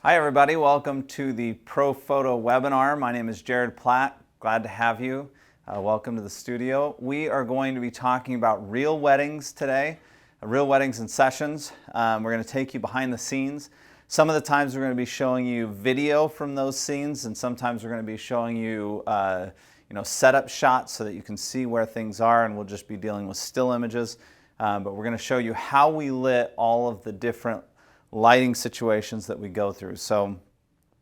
Hi everybody, welcome to the Profoto webinar. My name is Jared Platt. Glad to have you. Welcome to the studio. We are going to be talking about real weddings today, real weddings and sessions. We're going to take you behind the scenes. Some of the times we're going to be showing you video from those scenes, and sometimes we're going to be showing you setup shots so that you can see where things are, and we'll just be dealing with still images. But we're going to show you how we lit all of the different lighting situations that we go through. So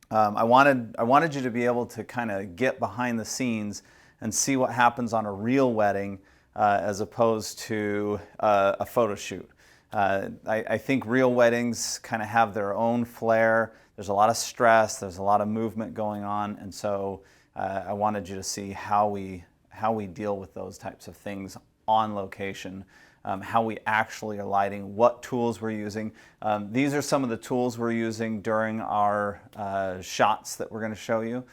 I wanted you to be able to kind of get behind the scenes and see what happens on a real wedding as opposed to a photo shoot. I think real weddings kind of have their own flair. There's a lot of stress, there's a lot of movement going on, and so I wanted you to see how we deal with those types of things on location. How we actually are lighting, what tools we're using. These are some of the tools we're using during our shots that we're going to show you.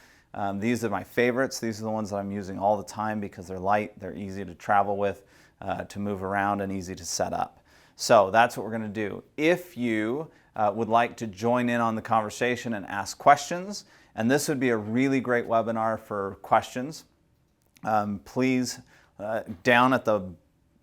These are my favorites. These are the ones that I'm using all the time because they're light, they're easy to travel with, to move around, and easy to set up. So that's what we're going to do. If you would like to join in on the conversation and ask questions, and this would be a really great webinar for questions, please, down at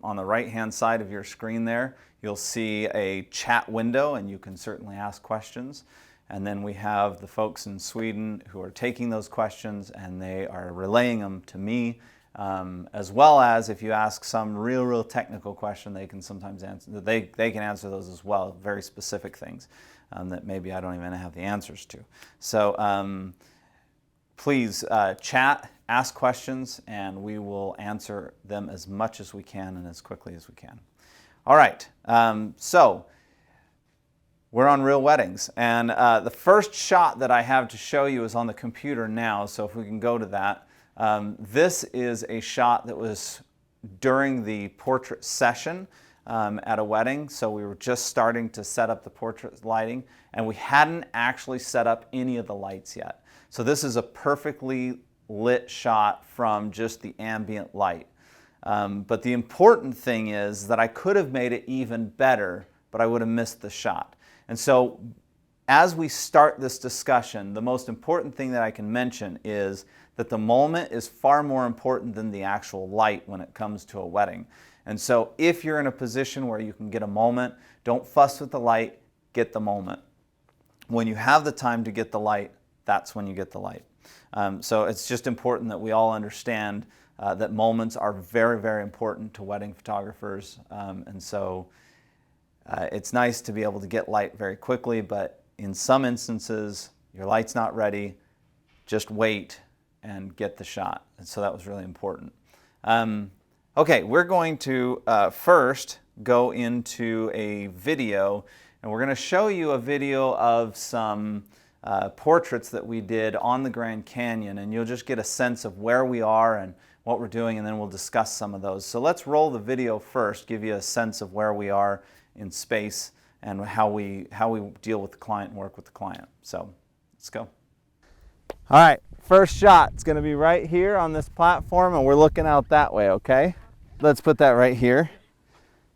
on the right-hand side of your screen there, you'll see a chat window, and you can certainly ask questions. And then we have the folks in Sweden who are taking those questions, and they are relaying them to me, as well as if you ask some real technical question, they can sometimes answer. They can answer those as well, very specific things that maybe I don't even have the answers to. So please chat, ask questions, and we will answer them as much as we can and as quickly as we can. All right, so we're on real weddings, and the first shot that I have to show you is on the computer now, so if we can go to that. This is a shot that was during the portrait session at a wedding, so we were just starting to set up the portrait lighting, and we hadn't actually set up any of the lights yet. So this is a perfectly lit shot from just the ambient light. But the important thing is that I could have made it even better, but I would have missed the shot. And so as we start this discussion, the most important thing that I can mention is that the moment is far more important than the actual light when it comes to a wedding. And so if you're in a position where you can get a moment, don't fuss with the light, get the moment. When you have the time to get the light, that's when you get the light. So it's just important that we all understand that moments are very important to wedding photographers. And so it's nice to be able to get light very quickly, but in some instances, your light's not ready, just wait and get the shot. And so that was really important. Okay, we're going to first go into a video, and we're going to show you a video of some portraits that we did on the Grand Canyon, and you'll just get a sense of where we are and what we're doing, and then we'll discuss some of those. So let's roll the video first, give you a sense of where we are in space and how we deal with the client and work with the client. So let's go. All right, first shot. It's going to be right here on this platform, and we're looking out that way, okay? Let's put that right here,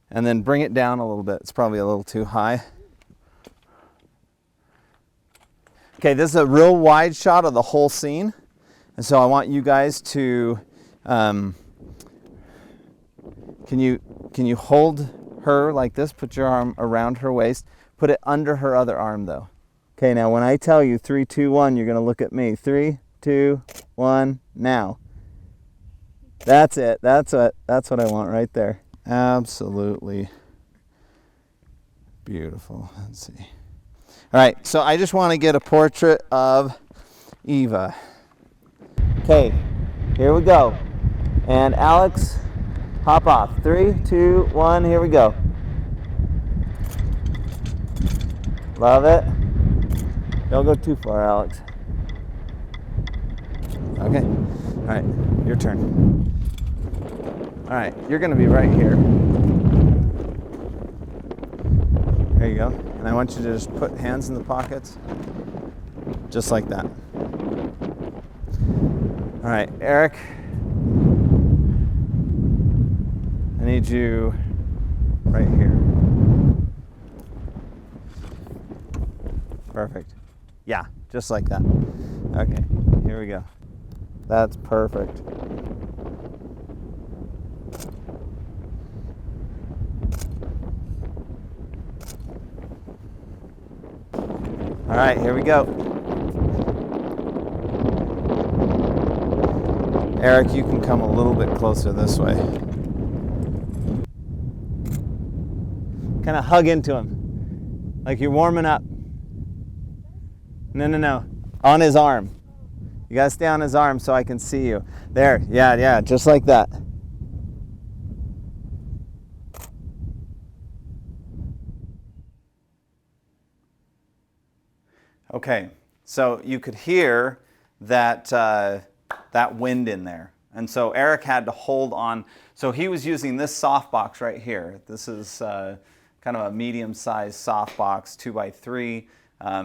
and then bring it down a little bit. It's probably a little too high. Okay, this is a real wide shot of the whole scene, and so I want you guys to, can you hold her like this? Put your arm around her waist. Put it under her other arm though. Okay, now when I tell you 3, 2, 1, you're gonna look at me. 3, 2, 1, now. That's it. That's what I want right there. Absolutely beautiful. Let's see. All right, so I just want to get a portrait of Eva. Okay, here we go. And Alex, hop off. 3, 2, 1, here we go. Love it. Don't go too far, Alex. Okay, all right, your turn. All right, you're going to be right here. There you go. And I want you to just put hands in the pockets, just like that. All right, Eric, I need you right here. Perfect. Yeah, just like that. Okay, here we go. That's perfect. All right, here we go. Eric, you can come a little bit closer this way. Kind of hug into him, like you're warming up. No. On his arm. You gotta stay on his arm so I can see you. There, yeah, just like that. Okay, so you could hear that that wind in there. And so Eric had to hold on. So he was using this softbox right here. This is kind of a medium-sized softbox, 2x3.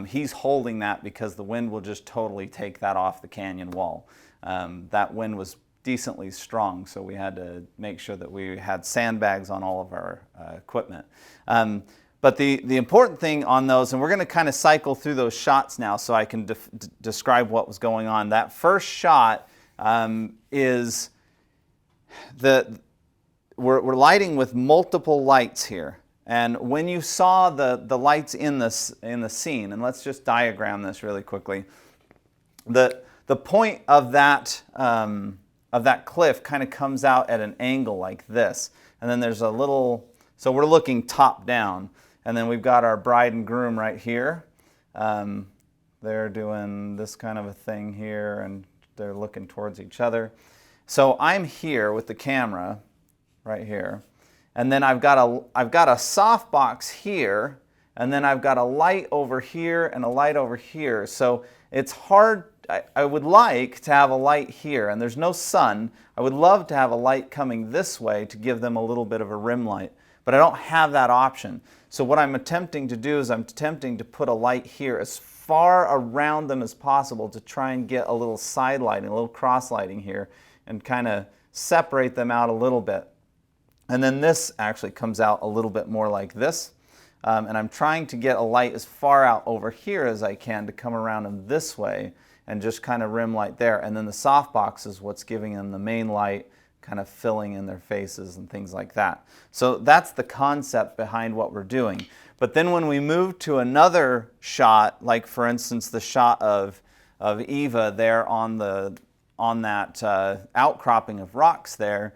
He's holding that because the wind will just totally take that off the canyon wall. That wind was decently strong, so we had to make sure that we had sandbags on all of our equipment. But the important thing on those, and we're going to kind of cycle through those shots now so I can describe what was going on. That first shot is we're lighting with multiple lights here. And when you saw the lights in the scene, and let's just diagram this really quickly, the point of that cliff kind of comes out at an angle like this, and then there's a little, so we're looking top down, and then we've got our bride and groom right here. They're doing this kind of a thing here, and they're looking towards each other. So I'm here with the camera right here. And then I've got a softbox here, and then I've got a light over here and a light over here. So it's hard. I would like to have a light here, and there's no sun. I would love to have a light coming this way to give them a little bit of a rim light, but I don't have that option. So what I'm attempting to do is I'm attempting to put a light here as far around them as possible to try and get a little side lighting, a little cross lighting here, and kind of separate them out a little bit. And then this actually comes out a little bit more like this. And I'm trying to get a light as far out over here as I can to come around them this way and just kind of rim light there. And then the softbox is what's giving them the main light, kind of filling in their faces and things like that. So that's the concept behind what we're doing. But then when we move to another shot, like for instance the shot of Eva there on that outcropping of rocks there,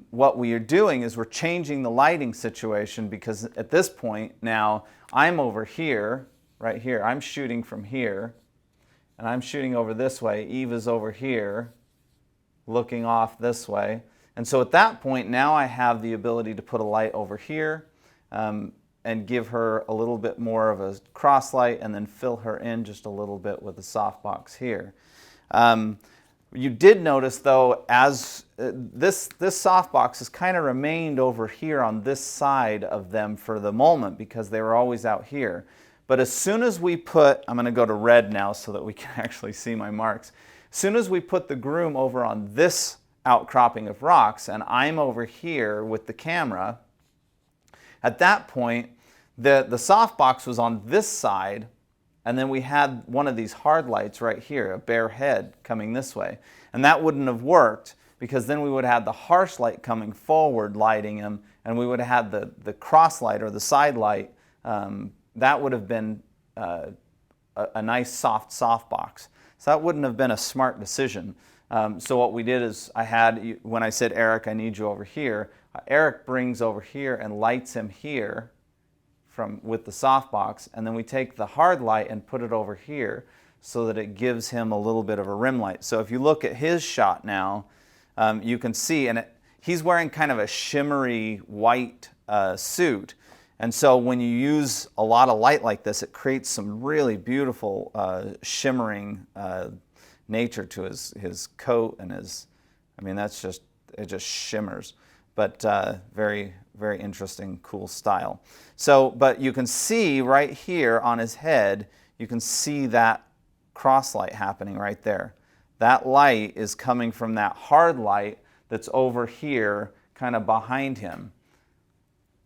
what we are doing is we're changing the lighting situation, because at this point now I'm over here, right here. I'm shooting from here, and I'm shooting over this way. Eva's over here, looking off this way. And so at that point now I have the ability to put a light over here and give her a little bit more of a cross light, and then fill her in just a little bit with the softbox here. You did notice, though, as this softbox has kind of remained over here on this side of them for the moment, because they were always out here. But as soon as we put, I'm going to go to red now so that we can actually see my marks. As soon as we put the groom over on this outcropping of rocks, and I'm over here with the camera, at that point, the softbox was on this side, and then we had one of these hard lights right here, a bare head coming this way. And that wouldn't have worked, because then we would have had the harsh light coming forward lighting him, and we would have had the cross light or the side light. That would have been a nice soft softbox. So that wouldn't have been a smart decision. So what we did is when I said, Eric, I need you over here, Eric brings over here and lights him here with the softbox, and then we take the hard light and put it over here so that it gives him a little bit of a rim light. So if you look at his shot now, you can see, and he's wearing kind of a shimmery white suit, and so when you use a lot of light like this, it creates some really beautiful shimmering nature to his coat and his, I mean, it just shimmers. But very, very interesting, cool style. So, but you can see right here on his head, you can see that cross light happening right there. That light is coming from that hard light that's over here, kind of behind him.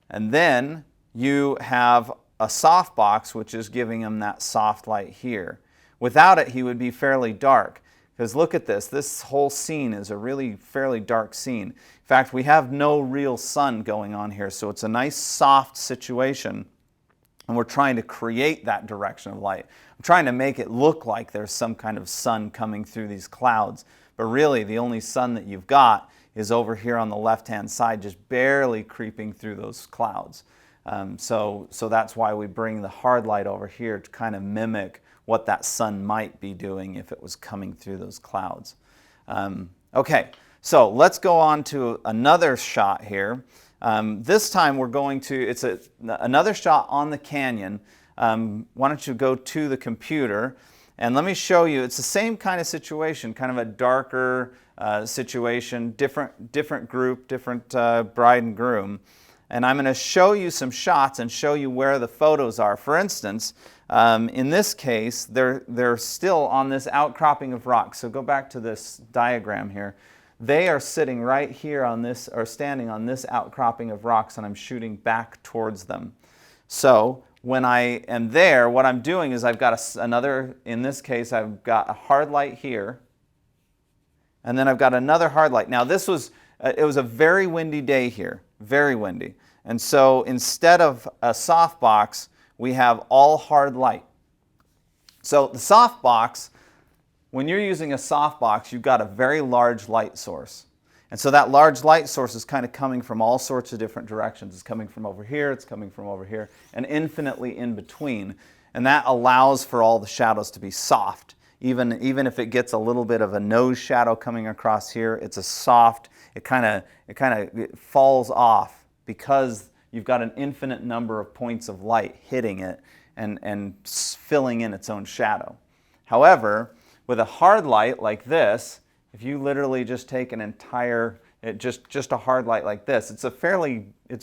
And then you have a softbox, which is giving him that soft light here. Without it, he would be fairly dark. Because look at this. This whole scene is a really fairly dark scene. In fact, we have no real sun going on here, so it's a nice soft situation. And we're trying to create that direction of light. I'm trying to make it look like there's some kind of sun coming through these clouds. But really, the only sun that you've got is over here on the left-hand side, just barely creeping through those clouds. So that's why we bring the hard light over here to kind of mimic what that sun might be doing if it was coming through those clouds. Okay, so let's go on to another shot here. This time we're going to, it's another shot on the canyon. Why don't you go to the computer and let me show you, it's the same kind of situation, kind of a darker situation, different group, different bride and groom. And I'm going to show you some shots and show you where the photos are. For instance, in this case, they're still on this outcropping of rocks. So go back to this diagram here. They are sitting right here on this, or standing on this outcropping of rocks, and I'm shooting back towards them. So when I am there, what I'm doing is I've got another, in this case, I've got a hard light here, and then I've got another hard light. Now this was, it was a very windy day here, very windy. And so instead of a softbox, we have all hard light. So the softbox, when you're using a softbox, you've got a very large light source. And so that large light source is kind of coming from all sorts of different directions. It's coming from over here, it's coming from over here, and infinitely in between. And that allows for all the shadows to be soft. Even if it gets a little bit of a nose shadow coming across here, it's a soft, it kind of falls off because you've got an infinite number of points of light hitting it and filling in its own shadow. However, with a hard light like this, if you literally just take an entire, just a hard light like this, it's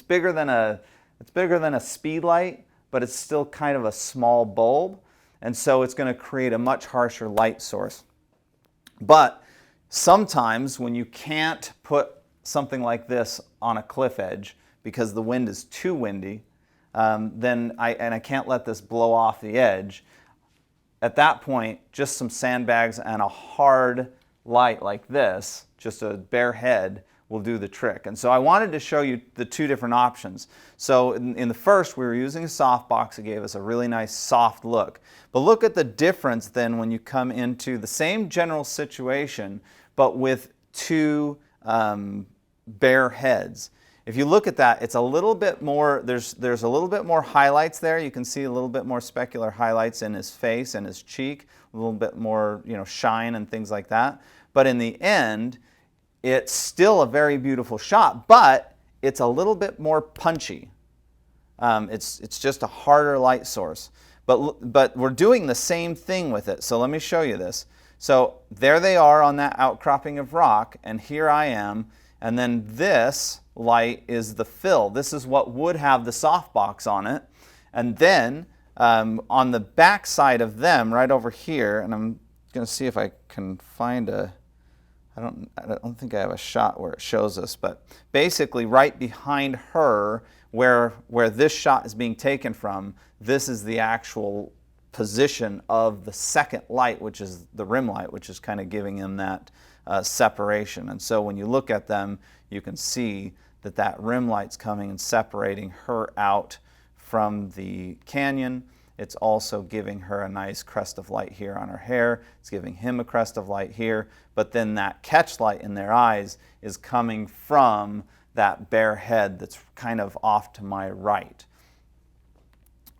bigger than a speed light, but it's still kind of a small bulb, and so it's going to create a much harsher light source. But sometimes when you can't put something like this on a cliff edge because the wind is too windy, then I can't let this blow off the edge. At that point, just some sandbags and a hard light like this, just a bare head, will do the trick. And so I wanted to show you the two different options. So in the first, we were using a softbox. It gave us a really nice soft look. But look at the difference then when you come into the same general situation, but with two bare heads. If you look at that, it's a little bit more, there's a little bit more highlights there. You can see a little bit more specular highlights in his face and his cheek, a little bit more, shine and things like that. But in the end, it's still a very beautiful shot, but it's a little bit more punchy. It's just a harder light source. But we're doing the same thing with it. So let me show you this. So there they are on that outcropping of rock, and here I am, and then this light is the fill. This is what would have the softbox on it. And then on the back side of them, right over here, and I'm going to see if I can find I don't think I have a shot where it shows us, but basically right behind her, where this shot is being taken from, this is the actual position of the second light, which is the rim light, which is kind of giving him that separation. And so when you look at them, you can see that that rim light's coming and separating her out from the canyon. It's also giving her a nice crest of light here on her hair. It's giving him a crest of light here. But then that catch light in their eyes is coming from that bare head that's kind of off to my right.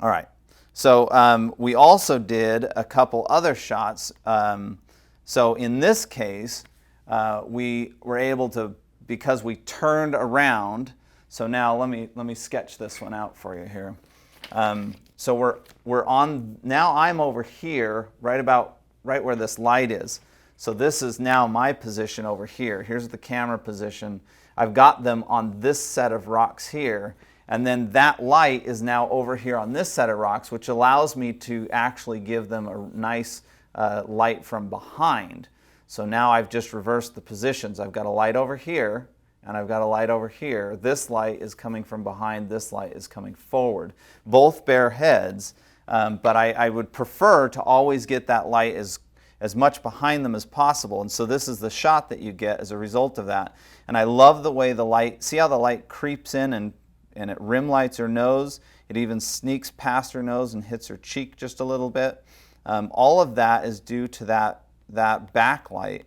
All right. So we also did a couple other shots. So in this case, we were able to, because we turned around. So now let me sketch this one out for you here. So we're on, now I'm over here, right where this light is. So this is now my position over here. Here's the camera position. I've got them on this set of rocks here, and then that light is now over here on this set of rocks, which allows me to actually give them a nice light from behind. So now I've just reversed the positions. I've got a light over here, and I've got a light over here. This light is coming from behind, this light is coming forward. Both bear heads, but I would prefer to always get that light as much behind them as possible. And so this is the shot that you get as a result of that. And I love the way the light, see how the light creeps in and it rim lights her nose. It even sneaks past her nose and hits her cheek just a little bit. All of that is due to that backlight.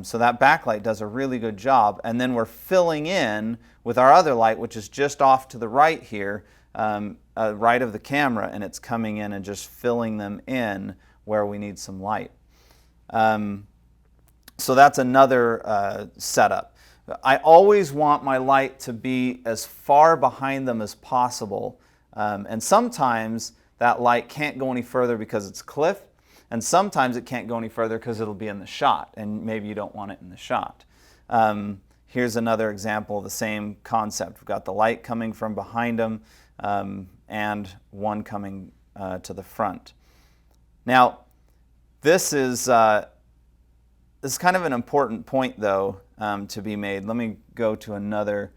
So that backlight does a really good job. And then we're filling in with our other light, which is just off to the right here, right of the camera, and it's coming in and just filling them in where we need some light. So that's another setup. I always want my light to be as far behind them as possible. And sometimes that light can't go any further because it's a cliff, and sometimes it can't go any further because it'll be in the shot, and maybe you don't want it in the shot. Here's another example of the same concept. We've got the light coming from behind them and one coming to the front. Now, this is kind of an important point, though, to be made. Let me go to another.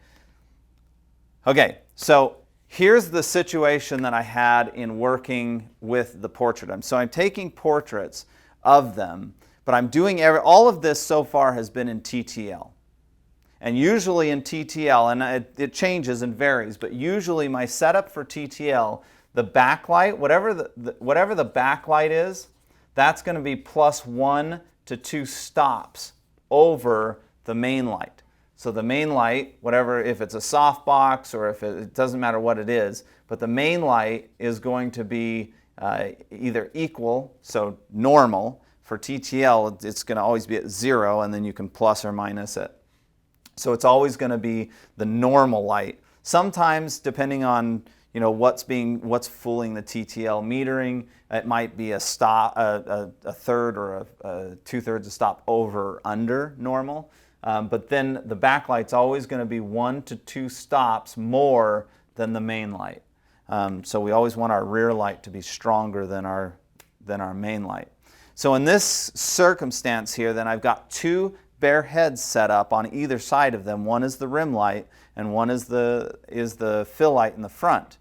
Okay, so here's the situation that I had in working with the portrait. So I'm taking portraits of them, but I'm doing all of this so far has been in TTL. And usually in TTL, and it changes and varies, but usually my setup for TTL, the backlight, whatever the backlight is, that's going to be plus 1 to 2 stops over the main light. So the main light, whatever, if it's a softbox or if it doesn't matter what it is, but the main light is going to be either equal, so normal. For TTL, it's going to always be at 0, and then you can plus or minus it. So it's always going to be the normal light. Sometimes, depending on what's fooling the TTL metering, it might be a stop, a third or a 2/3 a stop over or under normal. But then the backlight's always going to be 1 to 2 stops more than the main light. So we always want our rear light to be stronger than our main light. So in this circumstance here, then I've got 2 bare heads set up on either side of them. One is the rim light and one is the fill light in the front.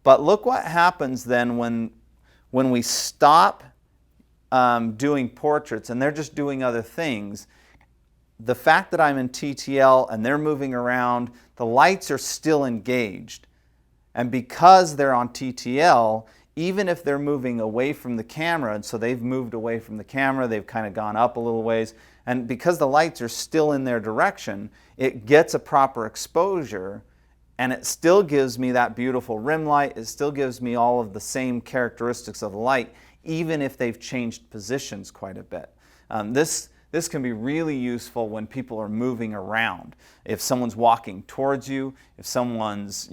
But look what happens then when we stop doing portraits and they're just doing other things. The fact that I'm in TTL and they're moving around, the lights are still engaged. And because they're on TTL, even if they're moving away from the camera, and so they've moved away from the camera, they've kind of gone up a little ways, and because the lights are still in their direction, it gets a proper exposure, and it still gives me that beautiful rim light. It still gives me all of the same characteristics of the light, even if they've changed positions quite a bit. This can be really useful when people are moving around. If someone's walking towards you, if someone's,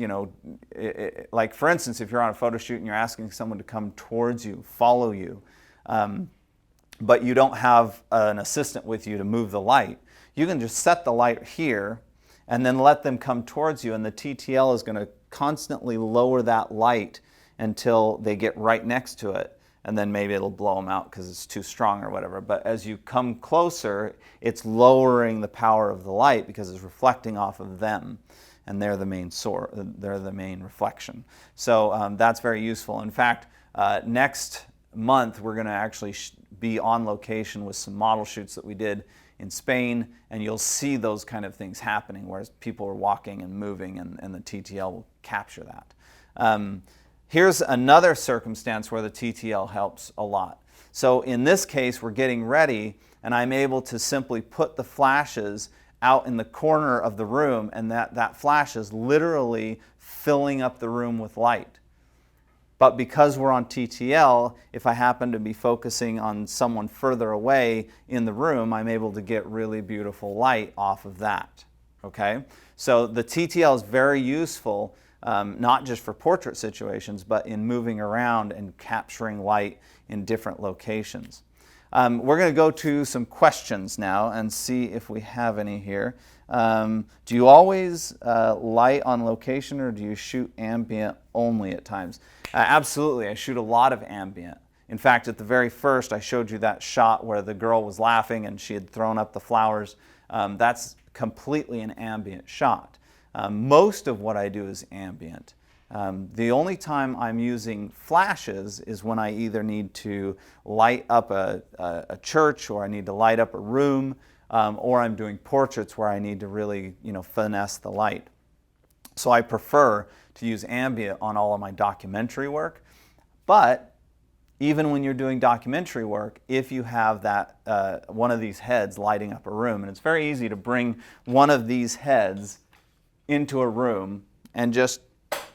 like for instance, if you're on a photo shoot and you're asking someone to come towards you, follow you, but you don't have an assistant with you to move the light, you can just set the light here and then let them come towards you, and the TTL is going to constantly lower that light until they get right next to it. And then maybe it'll blow them out because it's too strong or whatever. But as you come closer, it's lowering the power of the light because it's reflecting off of them, and they're the main source, they're the main reflection. So that's very useful. In fact, next month we're going to actually be on location with some model shoots that we did in Spain, and you'll see those kind of things happening, whereas people are walking and moving, and the TTL will capture that. Here's another circumstance where the TTL helps a lot. So in this case, we're getting ready, and I'm able to simply put the flashes out in the corner of the room, and that flash is literally filling up the room with light. But because we're on TTL, if I happen to be focusing on someone further away in the room, I'm able to get really beautiful light off of that. Okay? So the TTL is very useful. Not just for portrait situations, but in moving around and capturing light in different locations. We're going to go to some questions now and see if we have any here. Do you always light on location, or do you shoot ambient only at times? Absolutely, I shoot a lot of ambient. In fact, at the very first, I showed you that shot where the girl was laughing and she had thrown up the flowers. That's completely an ambient shot. Most of what I do is ambient. The only time I'm using flashes is when I either need to light up a church, or I need to light up a room, or I'm doing portraits where I need to really, finesse the light. So I prefer to use ambient on all of my documentary work. But even when you're doing documentary work, if you have that one of these heads lighting up a room, and it's very easy to bring one of these heads into a room and just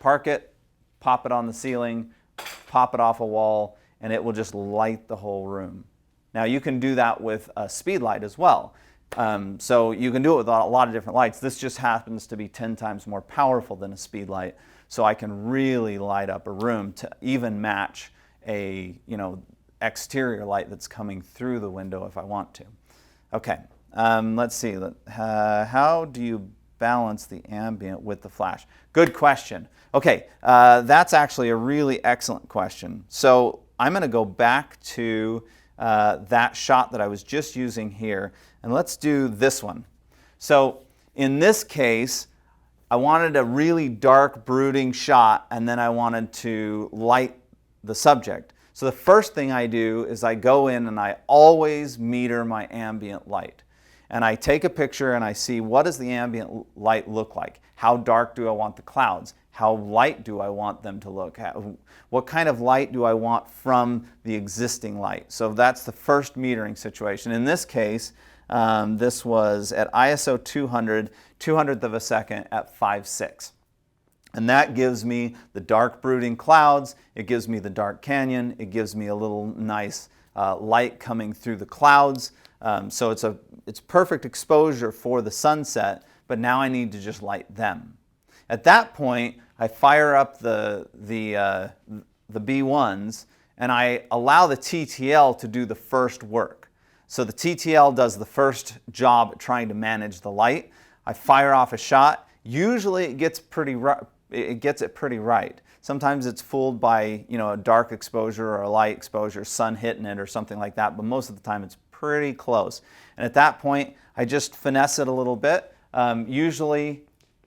park it, pop it on the ceiling, pop it off a wall, and it will just light the whole room. Now you can do that with a speed light as well. So you can do it with a lot of different lights. This just happens to be 10 times more powerful than a speed light, so I can really light up a room to even match a exterior light that's coming through the window if I want to. Okay, let's see. How do you balance the ambient with the flash? Good question. Okay, that's actually a really excellent question. So I'm going to go back to that shot that I was just using here, and let's do this one. So in this case, I wanted a really dark, brooding shot, and then I wanted to light the subject. So the first thing I do is I go in and I always meter my ambient light. And I take a picture and I see, what does the ambient light look like? How dark do I want the clouds? How light do I want them to look? What kind of light do I want from the existing light? So that's the first metering situation. In this case, this was at ISO 200, 200th of a second at 5.6. And that gives me the dark brooding clouds, it gives me the dark canyon, it gives me a little nice light coming through the clouds. So it's perfect exposure for the sunset, but now I need to just light them. At that point, I fire up the B1s and I allow the TTL to do the first work. So the TTL does the first job at trying to manage the light. I fire off a shot. Usually it gets it pretty right. Sometimes it's fooled by a dark exposure or a light exposure, sun hitting it or something like that, but most of the time it's pretty close. And at that point, I just finesse it a little bit. Usually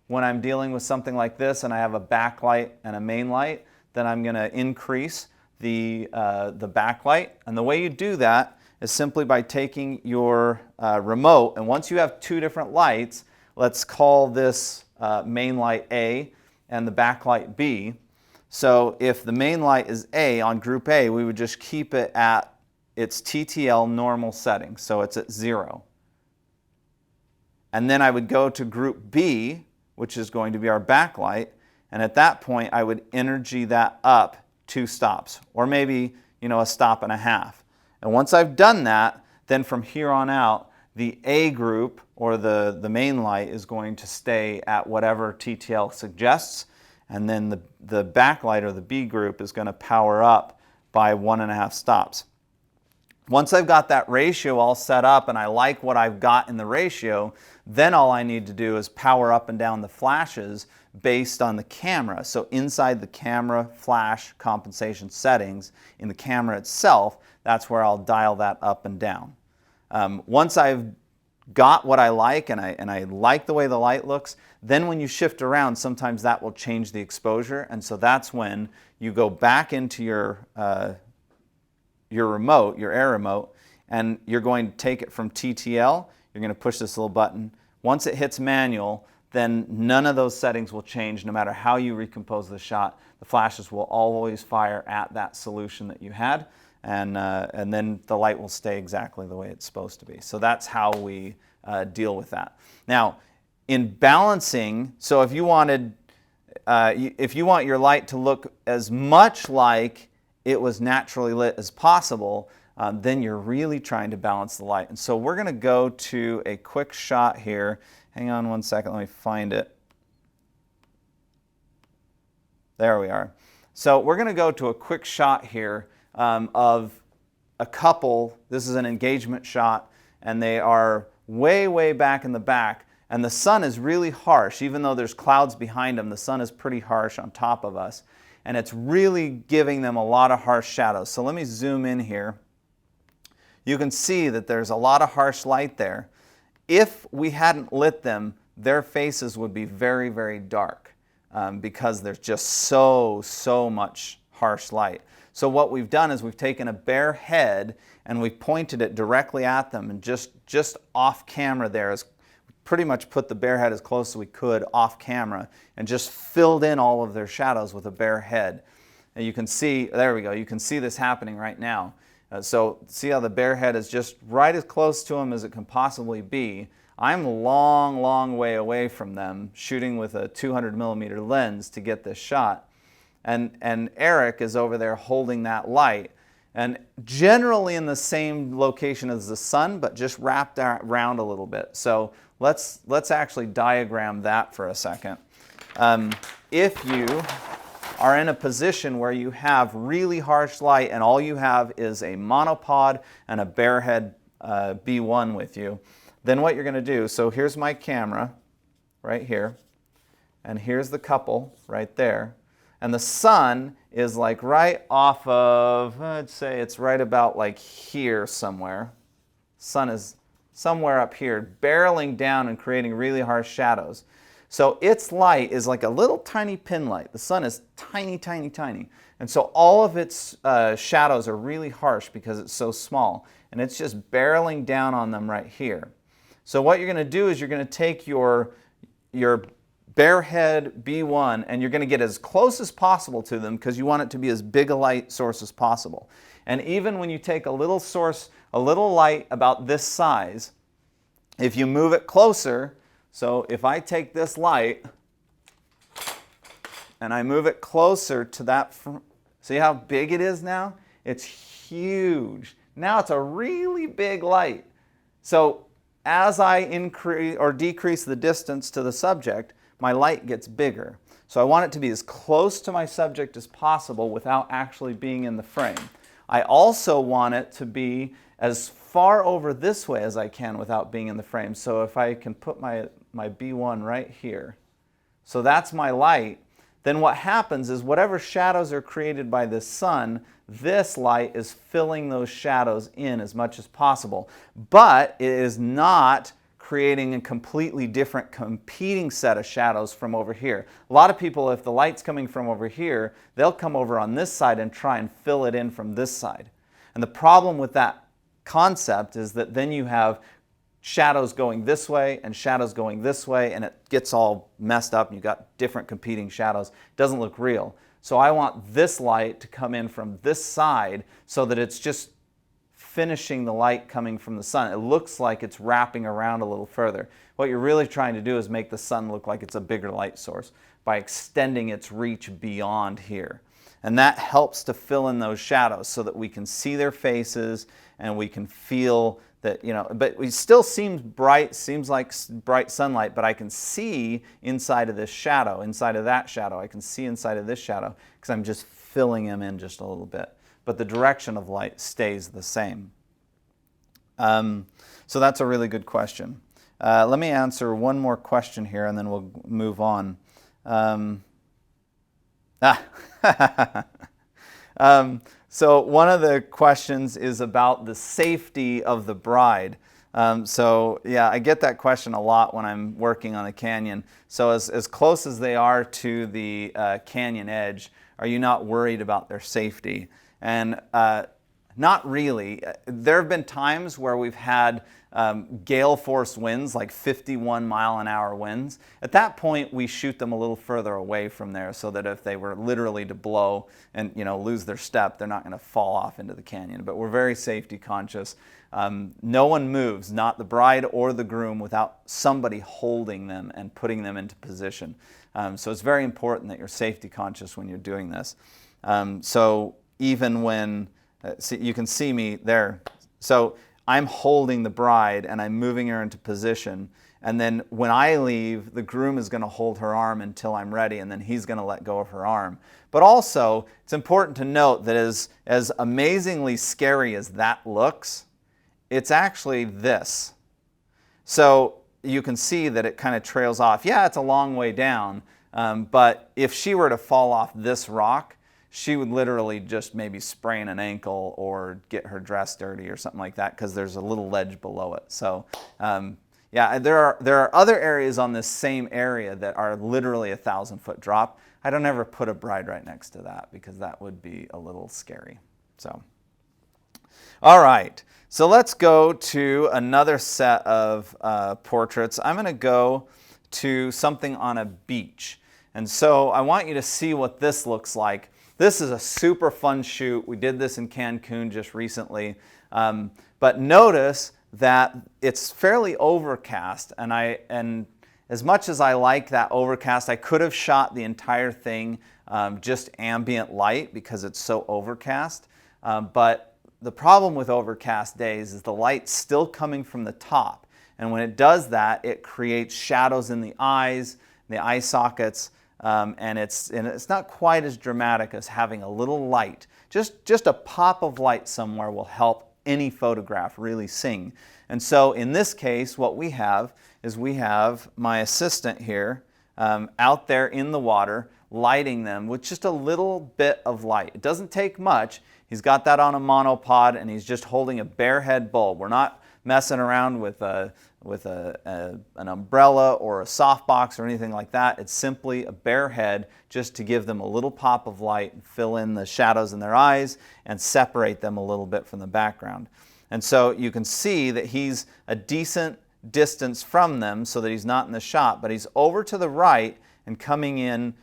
when I'm dealing with something like this and I have a backlight and a main light, then I'm going to increase the backlight. And the way you do that is simply by taking your remote, and once you have two different lights, let's call this main light A and the backlight B. So if the main light is A on group A, we would just keep it at its TTL normal setting, so it's at 0. And then I would go to group B, which is going to be our backlight, and at that point I would energy that up 2 stops, or maybe a stop and a half. And once I've done that, then from here on out, the A group, or the main light, is going to stay at whatever TTL suggests, and then the backlight, or the B group, is going to power up by 1.5 stops. Once I've got that ratio all set up and I like what I've got in the ratio, then all I need to do is power up and down the flashes based on the camera. So inside the camera flash compensation settings, in the camera itself, that's where I'll dial that up and down. Once I've got what I like and I like the way the light looks, then when you shift around, sometimes that will change the exposure, and so that's when you go back into your remote, your air remote, and you're going to take it from TTL, you're going to push this little button. Once it hits manual, then none of those settings will change no matter how you recompose the shot. The flashes will always fire at that solution that you had, and then the light will stay exactly the way it's supposed to be. So that's how we deal with that. Now, in balancing, so if you want your light to look as much like it was naturally lit as possible, then you're really trying to balance the light. And so we're going to go to a quick shot here. Hang on one second, let me find it. There we are. So we're going to go to a quick shot here of a couple. This is an engagement shot, and they are way, way back in the back. And the sun is really harsh. Even though there's clouds behind them, the sun is pretty harsh on top of us. And it's really giving them a lot of harsh shadows. So let me zoom in here. You can see that there's a lot of harsh light there. if we hadn't lit them, their faces would be very, very dark because there's just so much harsh light. So what we've done is we've taken a bare head and we've pointed it directly at them, and just off camera there is pretty much put the bare head as close as we could off camera and just filled in all of their shadows with a bare head. And you can see, there we go, you can see this happening right now. So see how the bare head is just right as close to them as it can possibly be. I'm a long way away from them, shooting with a 200mm lens to get this shot. And Eric is over there holding that light, and generally in the same location as the sun, but just wrapped around a little bit. So let's actually diagram that for a second. If you are in a position where you have really harsh light and all you have is a monopod and a bare head B1 with you, then what you're going to do, so here's my camera right here, and here's the couple right there. And the sun is like right off of, I'd say it's right about like here somewhere. Sun is somewhere up here, barreling down and creating really harsh shadows. So its light is like a little tiny pin light. The sun is tiny. And so all of its shadows are really harsh because it's so small. And it's just barreling down on them right here. So what you're going to do is you're going to take your bare head B1 and you're going to get as close as possible to them because you want it to be as big a light source as possible. And even when you take a little source, a little light about this size, if you move it closer, so if I take this light and I move it closer to that, see how big it is now? It's huge. Now it's a really big light. So as I increase or decrease the distance to the subject, my light gets bigger. So I want it to be as close to my subject as possible without actually being in the frame. I also want it to be as far over this way as I can without being in the frame. So if I can put my B1 right here, so that's my light, then what happens is whatever shadows are created by the sun, this light is filling those shadows in as much as possible. But it is not creating a completely different competing set of shadows from over here. A lot of people, if the light's coming from over here, they'll come over on this side and try and fill it in from this side. And the problem with that concept is that then you have shadows going this way and shadows going this way, and it gets all messed up and you've got different competing shadows. It doesn't look real. So I want this light to come in from this side so that it's just finishing the light coming from the sun. It looks like it's wrapping around a little further. What you're really trying to do is make the sun look like it's a bigger light source by extending its reach beyond here. And that helps to fill in those shadows so that we can see their faces and we can feel that, you know, but it still seems bright, seems like bright sunlight, but I can see inside of this shadow, inside of that shadow. I can see inside of this shadow because I'm just filling them in just a little bit. But the direction of light stays the same. So that's a really good question. Let me answer one more question here and then we'll move on. So one of the questions is about the safety of the bride. So yeah, I get that question a lot when I'm working on a canyon. So as close as they are to the canyon edge, are you not worried about their safety? And not really. There have been times where we've had gale force winds, like 51-mile-an-hour winds. At that point, we shoot them a little further away from there so that if they were literally to blow and lose their step, they're not going to fall off into the canyon. But we're very safety conscious. No one moves, not the bride or the groom, without somebody holding them and putting them into position. So it's very important that you're safety conscious when you're doing this. So even when, you can see me there. So I'm holding the bride and I'm moving her into position. And then when I leave, the groom is going to hold her arm until I'm ready, and then he's going to let go of her arm. But also, it's important to note that as amazingly scary as that looks, it's actually this. So you can see that it kind of trails off. Yeah, it's a long way down, but if she were to fall off this rock, she would literally just maybe sprain an ankle or get her dress dirty or something like that because there's a little ledge below it. So Yeah, there are other areas on this same area that are literally 1,000-foot drop. I don't ever put a bride right next to that because that would be a little scary. So, all right. So let's go to another set of portraits. I'm going to go to something on a beach. And so I want you to see what this looks like. This is a super fun shoot. We did this in Cancun just recently. But notice that it's fairly overcast, and as much as I like that overcast, I could have shot the entire thing just ambient light because it's so overcast. But the problem with overcast days is the light's still coming from the top, and when it does that, it creates shadows in the eyes, the eye sockets, and it's not quite as dramatic as having a little light. Just a pop of light somewhere will help any photograph really sing. And so in this case, what we have is we have my assistant here out there in the water lighting them with just a little bit of light. It doesn't take much. He's got that on a monopod and he's just holding a bare head bulb. We're not messing around with an umbrella or a softbox or anything like that. It's simply a bare head just to give them a little pop of light and fill in the shadows in their eyes and separate them a little bit from the background. And so you can see that he's a decent distance from them so that he's not in the shot, but he's over to the right and coming in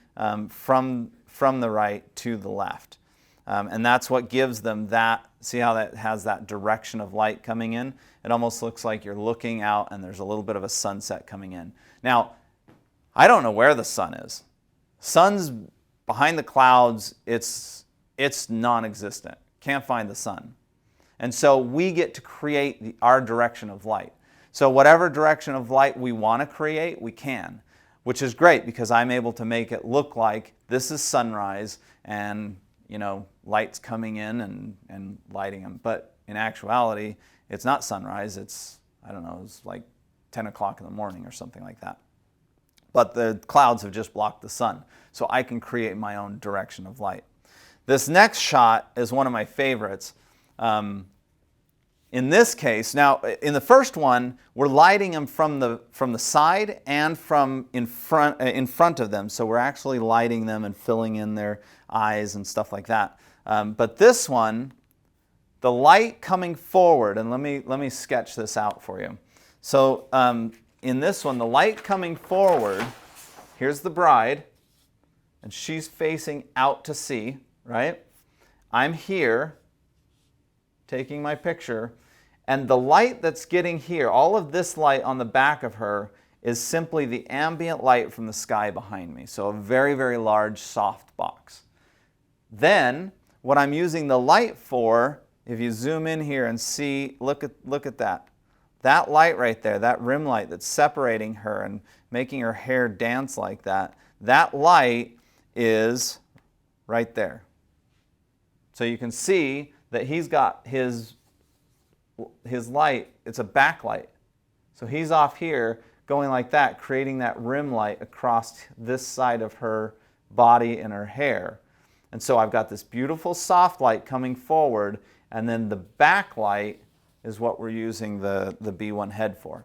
from the right to the left. And that's what gives them that. See how that has that direction of light coming in? It almost looks like you're looking out and there's a little bit of a sunset coming in. Now, I don't know where the sun is. Sun's behind the clouds. It's non-existent. Can't find the sun. And so we get to create our direction of light. So whatever direction of light we want to create, we can, which is great because I'm able to make it look like this is sunrise and light's coming in and lighting them. But in actuality, it's not sunrise. It's, I don't know, it's like 10 o'clock in the morning or something like that. But the clouds have just blocked the sun. So I can create my own direction of light. This next shot is one of my favorites. In this case, now in the first one, we're lighting them from the side and from in front of them. So we're actually lighting them and filling in their eyes and stuff like that. But this one, the light coming forward, and let me sketch this out for you. So in this one, the light coming forward, here's the bride, and she's facing out to sea, right? I'm here taking my picture, and the light that's getting here, all of this light on the back of her is simply the ambient light from the sky behind me. So a very, very large soft box. Then what I'm using the light for, if you zoom in here and see, look at that. That light right there, that rim light that's separating her and making her hair dance like that, that light is right there. So you can see that he's got his light, it's a backlight. So he's off here going like that, creating that rim light across this side of her body and her hair. And so I've got this beautiful soft light coming forward, and then the backlight is what we're using the B1 head for.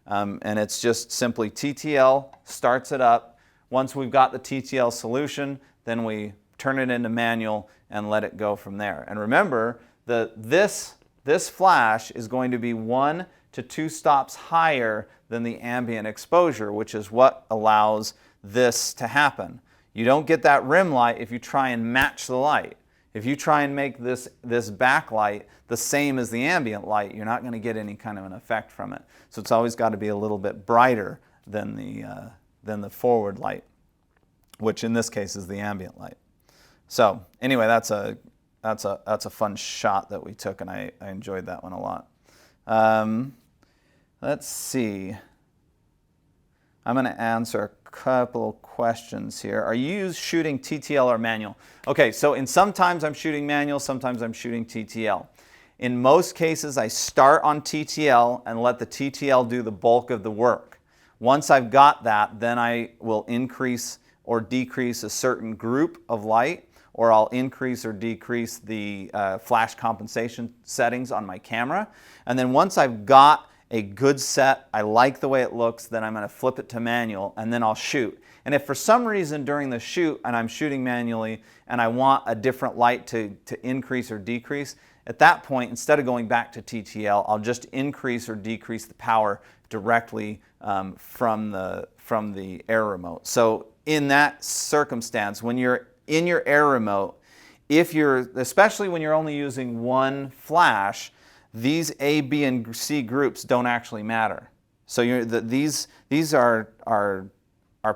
And it's just simply TTL, starts it up. Once we've got the TTL solution, then we turn it into manual and let it go from there. And remember, this flash is going to be 1 to 2 stops higher than the ambient exposure, which is what allows this to happen. You don't get that rim light if you try and match the light. If you try and make this backlight the same as the ambient light, you're not going to get any kind of an effect from it. So it's always got to be a little bit brighter than the forward light, which in this case is the ambient light. So anyway, that's a fun shot that we took, and I enjoyed that one a lot. Let's see. I'm going to answer a couple questions here. Are you shooting TTL or manual? Okay, so sometimes I'm shooting manual, sometimes I'm shooting TTL. In most cases, I start on TTL and let the TTL do the bulk of the work. Once I've got that, then I will increase or decrease a certain group of light, or I'll increase or decrease the flash compensation settings on my camera. And then once I've got a good set, I like the way it looks, then I'm going to flip it to manual, and then I'll shoot. And if for some reason during the shoot, and I'm shooting manually, and I want a different light to increase or decrease, at that point, instead of going back to TTL, I'll just increase or decrease the power directly from the air remote. So in that circumstance, when you're in your air remote, especially when you're only using one flash, these A, B, and C groups don't actually matter. So these are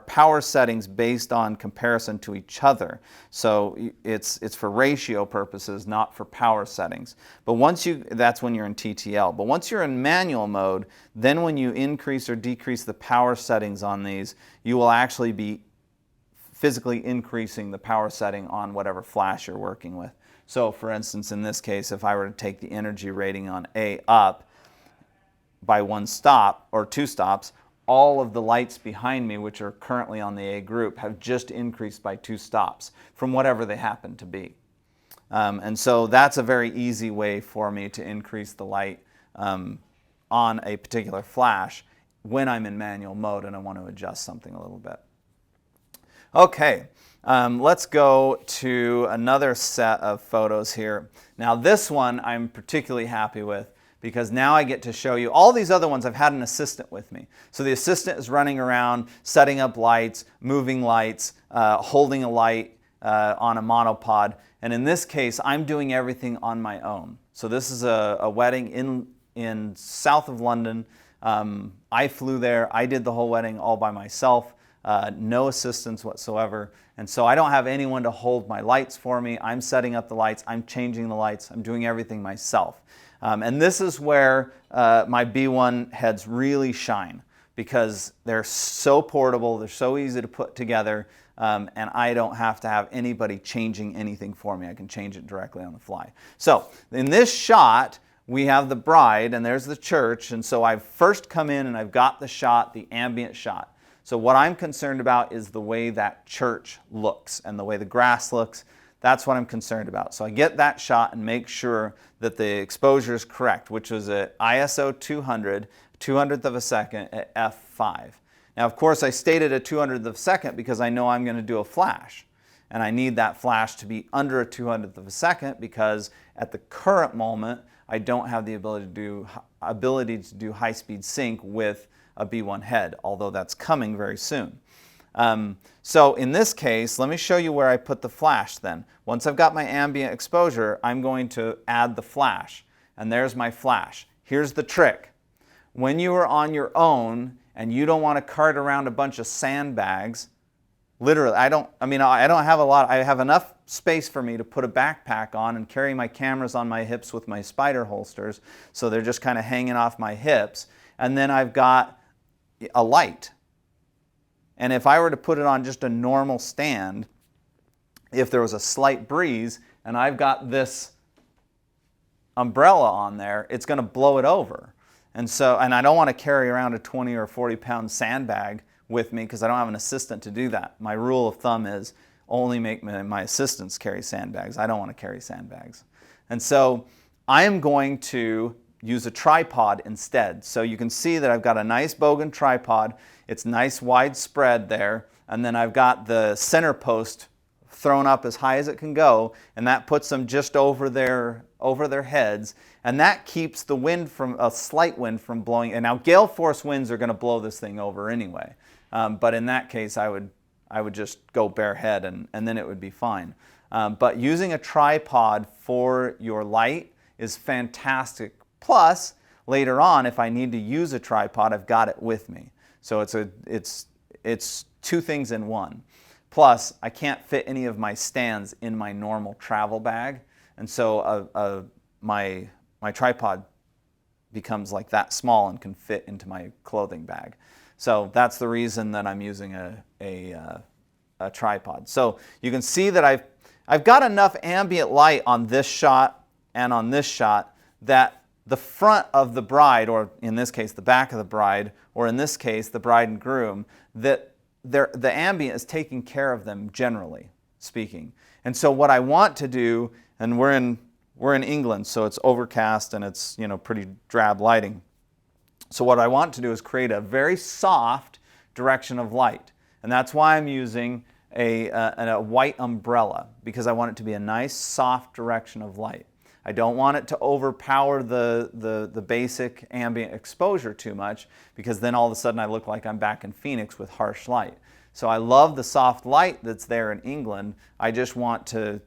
power settings based on comparison to each other. So it's for ratio purposes, not for power settings. But that's when you're in TTL. But once you're in manual mode, then when you increase or decrease the power settings on these, you will actually be physically increasing the power setting on whatever flash you're working with. So for instance, in this case, if I were to take the energy rating on A up by 1 stop or 2 stops, all of the lights behind me, which are currently on the A group, have just increased by 2 stops from whatever they happen to be. And so that's a very easy way for me to increase the light on a particular flash when I'm in manual mode and I want to adjust something a little bit. Okay, let's go to another set of photos here. Now this one I'm particularly happy with because now I get to show you. All these other ones I've had an assistant with me. So the assistant is running around, setting up lights, moving lights, holding a light on a monopod. And in this case, I'm doing everything on my own. So this is a wedding in south of London. I flew there. I did the whole wedding all by myself. No assistance whatsoever. And so I don't have anyone to hold my lights for me. I'm setting up the lights. I'm changing the lights. I'm doing everything myself. And this is where my B1 heads really shine because they're so portable. They're so easy to put together. And I don't have to have anybody changing anything for me. I can change it directly on the fly. So in this shot, we have the bride and there's the church. And so I've first come in and I've got the shot, the ambient shot. So what I'm concerned about is the way that church looks and the way the grass looks. That's what I'm concerned about. So I get that shot and make sure that the exposure is correct, which was at ISO 200, 200th of a second at f5. Now, of course, I stated a 200th of a second because I know I'm going to do a flash. And I need that flash to be under a 200th of a second because at the current moment, I don't have the ability to do high-speed sync with a B1 head, although that's coming very soon. So in this case, let me show you where I put the flash then. Once I've got my ambient exposure, I'm going to add the flash. And there's my flash. Here's the trick. When you are on your own and you don't want to cart around a bunch of sandbags, literally, I don't have a lot. I have enough space for me to put a backpack on and carry my cameras on my hips with my spider holsters, so they're just kind of hanging off my hips. And then I've got a light. And if I were to put it on just a normal stand, if there was a slight breeze and I've got this umbrella on there, it's going to blow it over. And I don't want to carry around a 20 or 40 pound sandbag with me because I don't have an assistant to do that. My rule of thumb is only make my assistants carry sandbags. I don't want to carry sandbags. And so I am going to use a tripod instead. So you can see that I've got a nice Bogan tripod. It's nice widespread there. And then I've got the center post thrown up as high as it can go, and that puts them just over their heads. And that keeps the wind a slight wind from blowing. And now gale force winds are going to blow this thing over anyway. But in that case, I would just go bare head and then it would be fine. But using a tripod for your light is fantastic. Plus, later on, if I need to use a tripod, I've got it with me. So it's two things in one. Plus, I can't fit any of my stands in my normal travel bag, and so my tripod becomes like that small and can fit into my clothing bag. So that's the reason that I'm using a tripod. So you can see that I've got enough ambient light on this shot and on this shot that the front of the bride, or in this case the back of the bride, or in this case the bride and groom, that the ambient is taking care of them, generally speaking. And so what I want to do, and we're in England, so it's overcast and it's pretty drab lighting. So what I want to do is create a very soft direction of light. And that's why I'm using a white umbrella, because I want it to be a nice soft direction of light. I don't want it to overpower the basic ambient exposure too much, because then all of a sudden I look like I'm back in Phoenix with harsh light. So I love the soft light that's there in England. I just want to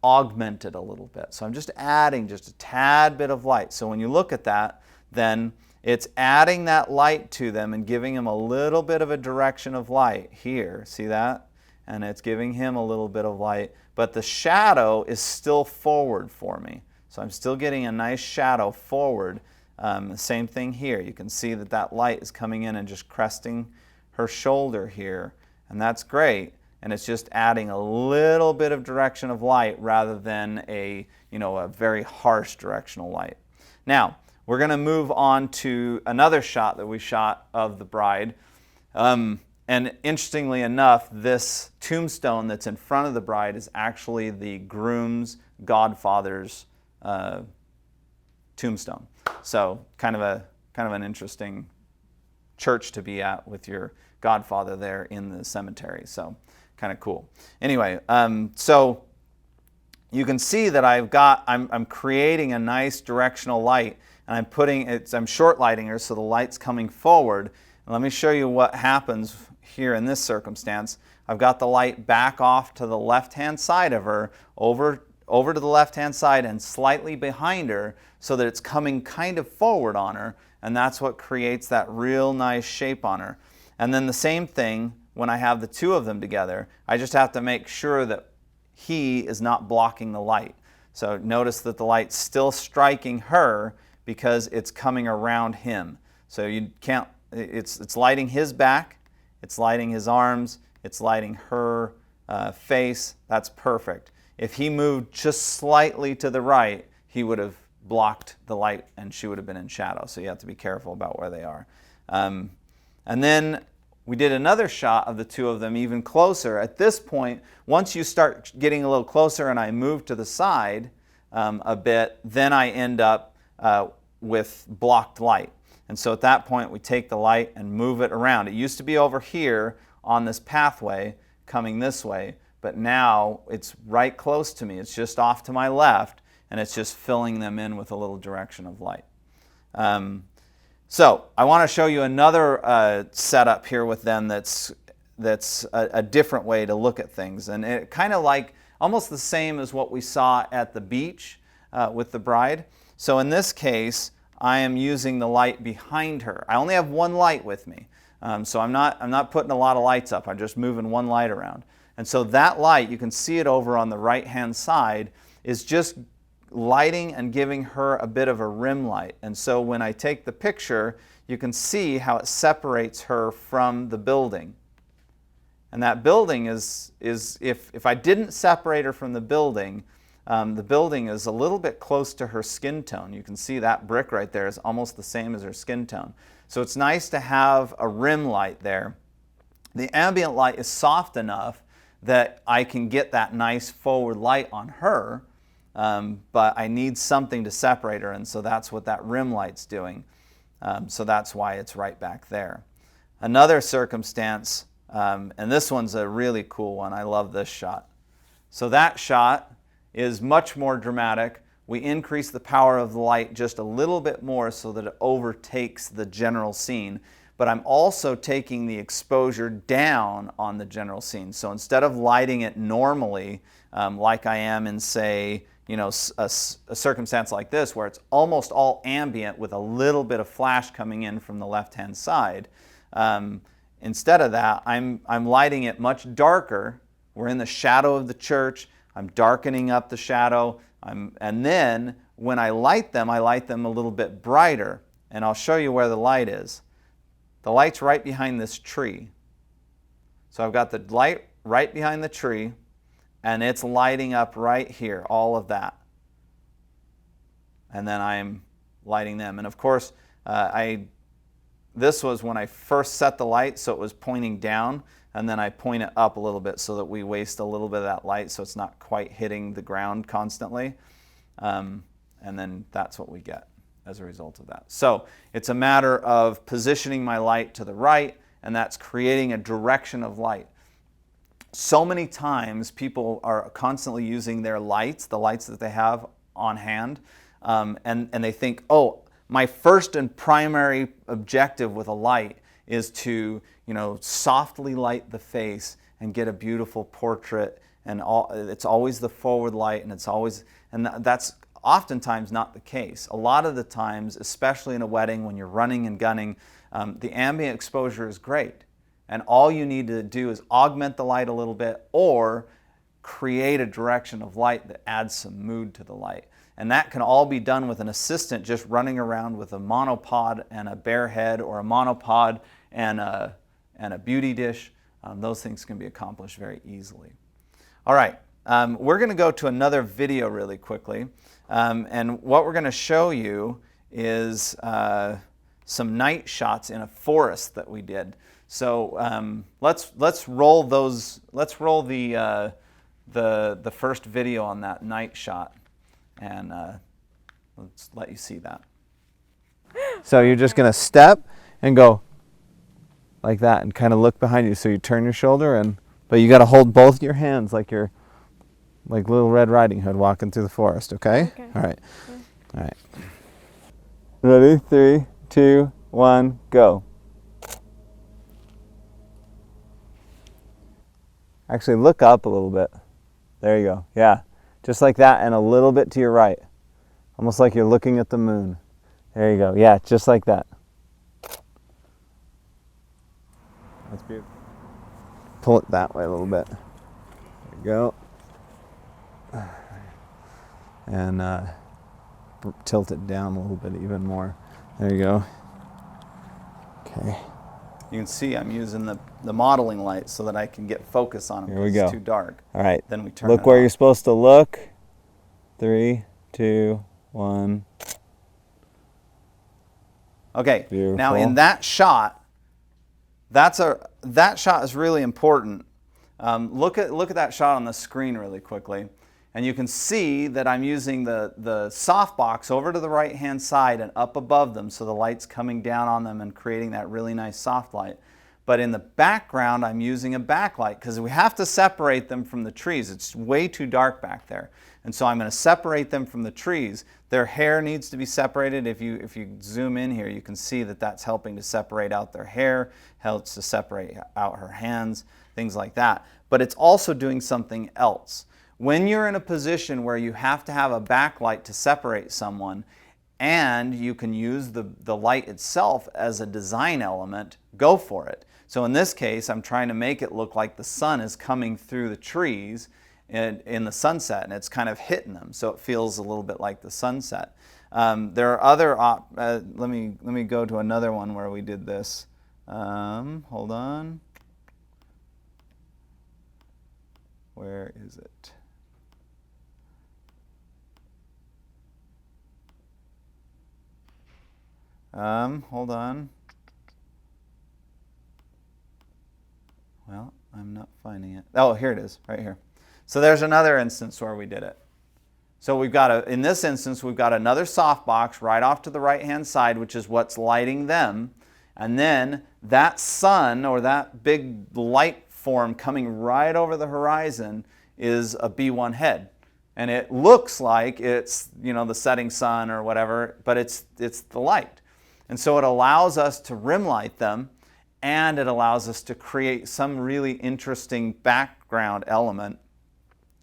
augment it a little bit. So I'm just adding just a tad bit of light. So when you look at that, then it's adding that light to them and giving them a little bit of a direction of light here. See that? And it's giving him a little bit of light, but the shadow is still forward for me. So I'm still getting a nice shadow forward. The same thing here. You can see that that light is coming in and just cresting her shoulder here, and that's great. And it's just adding a little bit of direction of light rather than a very harsh directional light. Now, we're going to move on to another shot that we shot of the bride. And interestingly enough, this tombstone that's in front of the bride is actually the groom's godfather's tombstone. So kind of an interesting church to be at with your godfather there in the cemetery. So kind of cool. Anyway, so you can see that I'm creating a nice directional light, and I'm short lighting her so the light's coming forward. And let me show you what happens here in this circumstance. I've got the light back off to the left-hand side of her, over to the left-hand side and slightly behind her, so that it's coming kind of forward on her, and that's what creates that real nice shape on her. And then the same thing when I have the two of them together. I just have to make sure that he is not blocking the light. So notice that the light's still striking her because it's coming around him. So you can't, it's lighting his back, it's lighting his arms, it's lighting her face. That's perfect. If he moved just slightly to the right, he would have blocked the light and she would have been in shadow. So you have to be careful about where they are. And then we did another shot of the two of them even closer. At this point, once you start getting a little closer and I move to the side a bit, then I end up with blocked light. And so at that point, we take the light and move it around. It used to be over here on this pathway coming this way, but now it's right close to me. It's just off to my left, and it's just filling them in with a little direction of light. So I want to show you another setup here with them that's a different way to look at things. And it kind of like almost the same as what we saw at the beach with the bride. So in this case, I am using the light behind her. I only have one light with me. So I'm not putting a lot of lights up. I'm just moving one light around. And so that light, you can see it over on the right-hand side, is just lighting and giving her a bit of a rim light. And so when I take the picture, you can see how it separates her from the building. And that building is if I didn't separate her from the building is a little bit close to her skin tone. You can see that brick right there is almost the same as her skin tone. So it's nice to have a rim light there. The ambient light is soft enough that I can get that nice forward light on her, but I need something to separate her, and so that's what that rim light's doing. So that's why it's right back there. Another circumstance, and this one's a really cool one. I love this shot. So that shot is much more dramatic. We increase the power of the light just a little bit more so that it overtakes the general scene. But I'm also taking the exposure down on the general scene. So instead of lighting it normally, like I am in, say, a circumstance like this where it's almost all ambient with a little bit of flash coming in from the left-hand side, instead of that, I'm lighting it much darker. We're in the shadow of the church. I'm darkening up the shadow. And then when I light them a little bit brighter. And I'll show you where the light is. The light's right behind this tree. So I've got the light right behind the tree, and it's lighting up right here, all of that. And then I'm lighting them. And of course, this was when I first set the light, so it was pointing down, and then I point it up a little bit so that we waste a little bit of that light so it's not quite hitting the ground constantly. And then that's what we get as a result of that. So it's a matter of positioning my light to the right, and that's creating a direction of light. So many times people are constantly using their lights, the lights that they have on hand, and they think, oh, my first and primary objective with a light is to, softly light the face and get a beautiful portrait, and it's always the forward light, and that's oftentimes not the case. A lot of the times, especially in a wedding when you're running and gunning, the ambient exposure is great. And all you need to do is augment the light a little bit or create a direction of light that adds some mood to the light. And that can all be done with an assistant just running around with a monopod and a bare head, or a monopod and a beauty dish. Those things can be accomplished very easily. All right, we're going to go to another video really quickly. And what we're going to show you is some night shots in a forest that we did. So let's roll those. Let's roll the first video on that night shot, and let's let you see that. So you're just gonna step and go like that, and kind of look behind you. So you turn your shoulder, but you got to hold both your hands like you're like Little Red Riding Hood walking through the forest. Okay. All right. Yeah. All right. Ready? 3, 2, 1, go. Actually, look up a little bit. There you go. Yeah, just like that, and a little bit to your right. Almost like you're looking at the moon. There you go. Yeah, just like that. That's beautiful. Pull it that way a little bit. There you go. And tilt it down a little bit even more. There you go. Okay. You can see I'm using the modeling light so that I can get focus on them. Here we go. It's too dark. All right. Then we turn Look it where off. you're supposed to look. 3, 2, 1. Okay. Beautiful. Now in that shot, that shot is really important. Look at that shot on the screen really quickly. And you can see that I'm using the softbox over to the right-hand side and up above them, so the light's coming down on them and creating that really nice soft light. But in the background, I'm using a backlight because we have to separate them from the trees. It's way too dark back there. And so I'm going to separate them from the trees. Their hair needs to be separated. If you zoom in here, you can see that that's helping to separate out their hair, helps to separate out her hands, things like that. But it's also doing something else. When you're in a position where you have to have a backlight to separate someone, and you can use the light itself as a design element, go for it. So in this case, I'm trying to make it look like the sun is coming through the trees in the sunset, and it's kind of hitting them, so it feels a little bit like the sunset. There are other, let me go to another one where we did this. Hold on. Where is it? Hold on. Well, I'm not finding it. Oh, here it is, right here. So there's another instance where we did it. So we've got in this instance, we've got another softbox right off to the right-hand side, which is what's lighting them. And then that sun, or that big light form coming right over the horizon, is a B1 head. And it looks like it's, the setting sun or whatever, but it's the light. And so it allows us to rim light them, and it allows us to create some really interesting background element.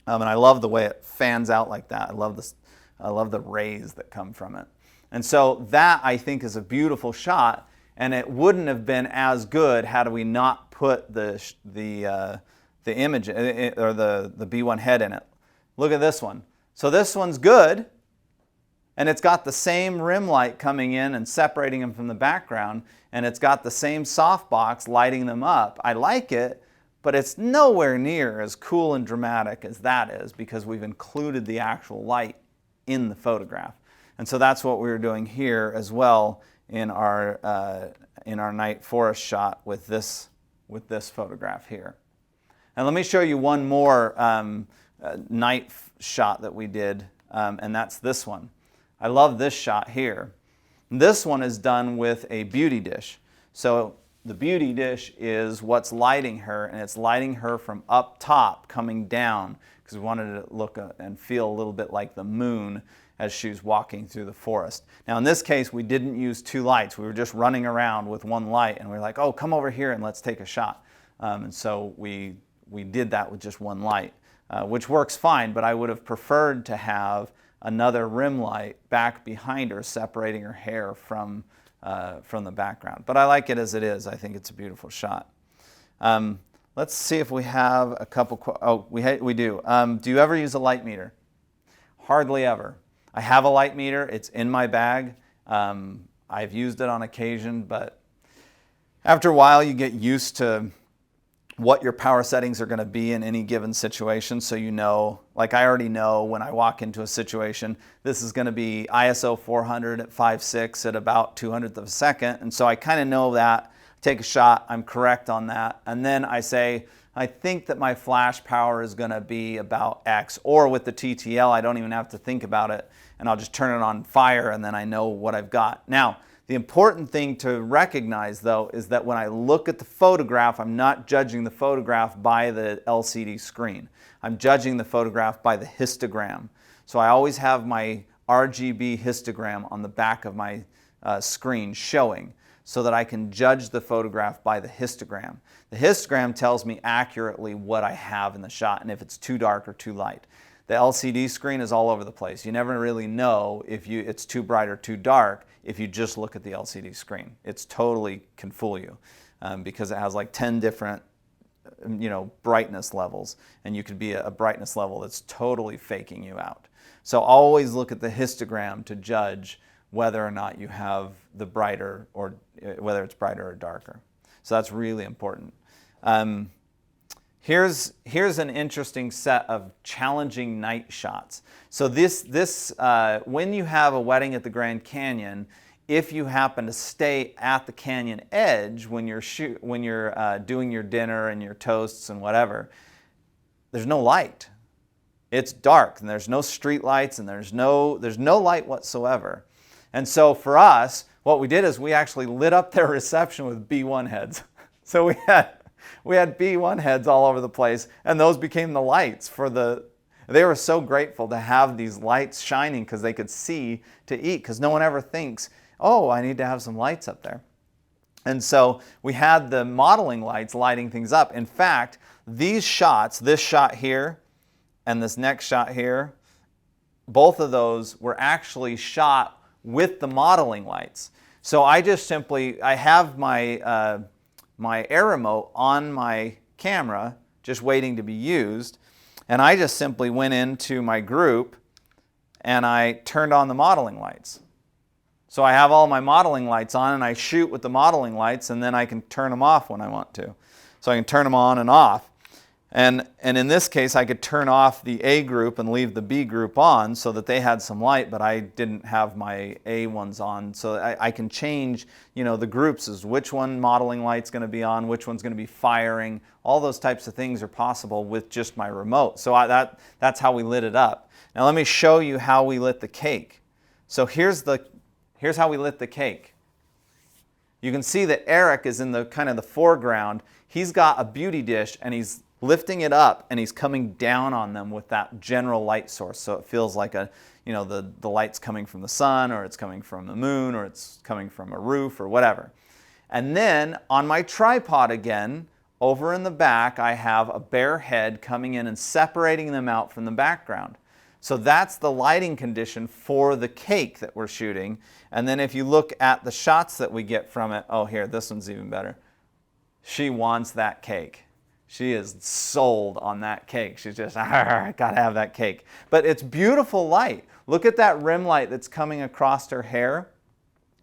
And I love the way it fans out like that. I love the rays that come from it. And so that, I think, is a beautiful shot, and it wouldn't have been as good had we not put the image or the B1 head in it. Look at this one. So this one's good, and it's got the same rim light coming in and separating them from the background, and it's got the same softbox lighting them up. I like it, but it's nowhere near as cool and dramatic as that is, because we've included the actual light in the photograph. And so that's what we were doing here as well in our night forest shot with this photograph here. And let me show you one more night shot that we did, and that's this one. I love this shot here. This one is done with a beauty dish. So the beauty dish is what's lighting her, and it's lighting her from up top coming down, because we wanted it to look and feel a little bit like the moon as she was walking through the forest. Now in this case, we didn't use two lights. We were just running around with one light, and we were like, oh, come over here and let's take a shot. And so we did that with just one light, which works fine, but I would have preferred to have another rim light back behind her, separating her hair from the background. But I like it as it is. I think it's a beautiful shot. Let's see if we have a couple. Oh, we do. Do you ever use a light meter? Hardly ever. I have a light meter. It's in my bag. I've used it on occasion, but after a while you get used to what your power settings are going to be in any given situation. So you know, like I already know when I walk into a situation, this is going to be ISO 400 at 5.6 at about 200th of a second. And so I kind of know that. Take a shot, I'm correct on that. And then I say, I think that my flash power is going to be about X. Or with the TTL, I don't even have to think about it. And I'll just turn it on fire, and then I know what I've got. Now, the important thing to recognize, though, is that when I look at the photograph, I'm not judging the photograph by the LCD screen. I'm judging the photograph by the histogram. So I always have my RGB histogram on the back of my screen showing, so that I can judge the photograph by the histogram. The histogram tells me accurately what I have in the shot and if it's too dark or too light. The LCD screen is all over the place. You never really know if it's too bright or too dark if you just look at the LCD screen. It's totally can fool you because it has like 10 different brightness levels, and you could be a brightness level that's totally faking you out. So always look at the histogram to judge whether or not you have the brighter, or whether it's brighter or darker. So that's really important. Here's an interesting set of challenging night shots. So when you have a wedding at the Grand Canyon, if you happen to stay at the canyon edge when you're doing your dinner and your toasts and whatever, there's no light. It's dark, and there's no street lights, and there's no light whatsoever. And so for us, what we did is we actually lit up their reception with B1 heads. So we had B1 heads all over the place, and those became the lights they were so grateful to have these lights shining because they could see to eat, because no one ever thinks, oh, I need to have some lights up there. And so we had the modeling lights lighting things up. In fact, these shots, this shot here and this next shot here, both of those were actually shot with the modeling lights. So I have my air remote on my camera just waiting to be used, and I just simply went into my group and I turned on the modeling lights. So I have all my modeling lights on, and I shoot with the modeling lights, and then I can turn them off when I want to. So I can turn them on and off. And in this case, I could turn off the A group and leave the B group on so that they had some light, but I didn't have my A ones on. So I can change, the groups as which one modeling light's going to be on, which one's going to be firing. All those types of things are possible with just my remote. So that's how we lit it up. Now let me show you how we lit the cake. So here's how we lit the cake. You can see that Eric is in the kind of the foreground. He's got a beauty dish, and he's lifting it up, and he's coming down on them with that general light source. So it feels like the light's coming from the sun, or it's coming from the moon, or it's coming from a roof, or whatever. And then on my tripod again, over in the back, I have a bare head coming in and separating them out from the background. So that's the lighting condition for the cake that we're shooting. And then if you look at the shots that we get from it, oh, here, this one's even better. She wants that cake. She is sold on that cake. She's just, I gotta have that cake. But it's beautiful light. Look at that rim light that's coming across her hair.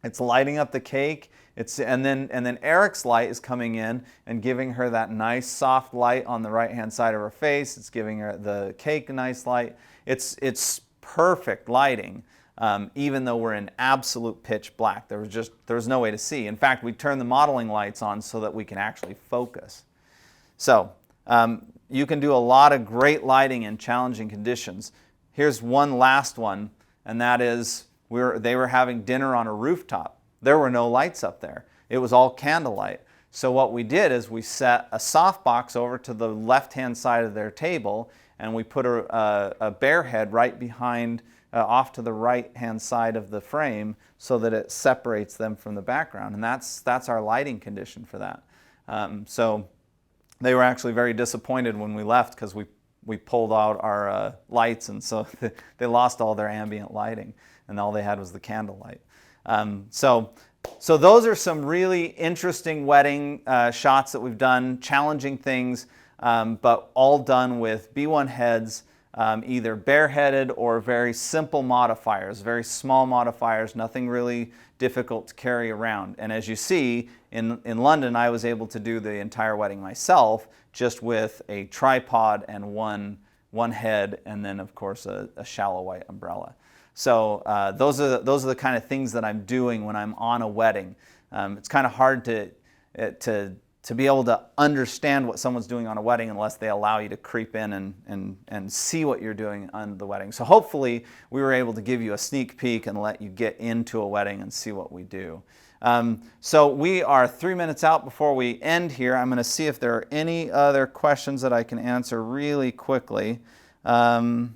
It's lighting up the cake. And then Eric's light is coming in and giving her that nice soft light on the right-hand side of her face. It's giving her the cake a nice light. It's perfect lighting, even though we're in absolute pitch black. There was no way to see. In fact, we turned the modeling lights on so that we can actually focus. So you can do a lot of great lighting in challenging conditions. Here's one last one, and that is They were having dinner on a rooftop. There were no lights up there. It was all candlelight. So what we did is we set a softbox over to the left-hand side of their table, and we put a bear head right behind, off to the right-hand side of the frame, so that it separates them from the background. And that's our lighting condition for that. So they were actually very disappointed when we left, because we pulled out our lights, and so they lost all their ambient lighting, and all they had was the candlelight. So those are some really interesting wedding shots that we've done, challenging things, but all done with B1 heads, either bareheaded or very simple modifiers, very small modifiers, nothing really difficult to carry around. And as you see, in London, I was able to do the entire wedding myself, just with a tripod and one head, and then of course a shallow white umbrella. So those are the kind of things that I'm doing when I'm on a wedding. It's kind of hard to be able to understand what someone's doing on a wedding unless they allow you to creep in and see what you're doing on the wedding. So hopefully we were able to give you a sneak peek and let you get into a wedding and see what we do. So we are 3 minutes out before we end here. I'm going to see if there are any other questions that I can answer really quickly. One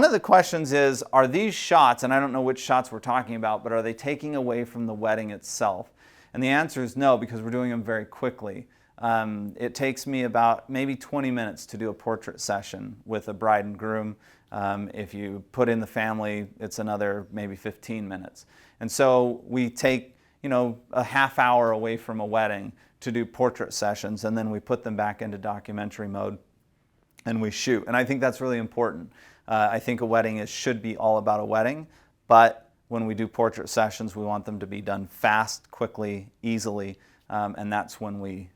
of the questions is, are these shots, and I don't know which shots we're talking about, but are they taking away from the wedding itself? And the answer is no, because we're doing them very quickly. It takes me about maybe 20 minutes to do a portrait session with a bride and groom. If you put in the family, it's another maybe 15 minutes. And so we take, a half hour away from a wedding to do portrait sessions, and then we put them back into documentary mode and we shoot. And I think that's really important. I think a wedding should be all about a wedding, but when we do portrait sessions, we want them to be done fast, quickly, easily, and that's when we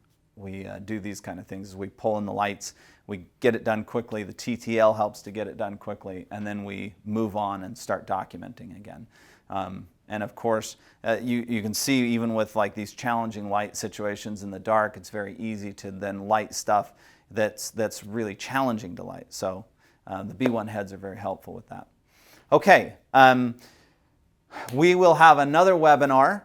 do these kind of things. We pull in the lights, we get it done quickly, the TTL helps to get it done quickly, and then we move on and start documenting again. And of course, you can see even with like these challenging light situations in the dark, it's very easy to then light stuff that's really challenging to light. So the B1 heads are very helpful with that. Okay, we will have another webinar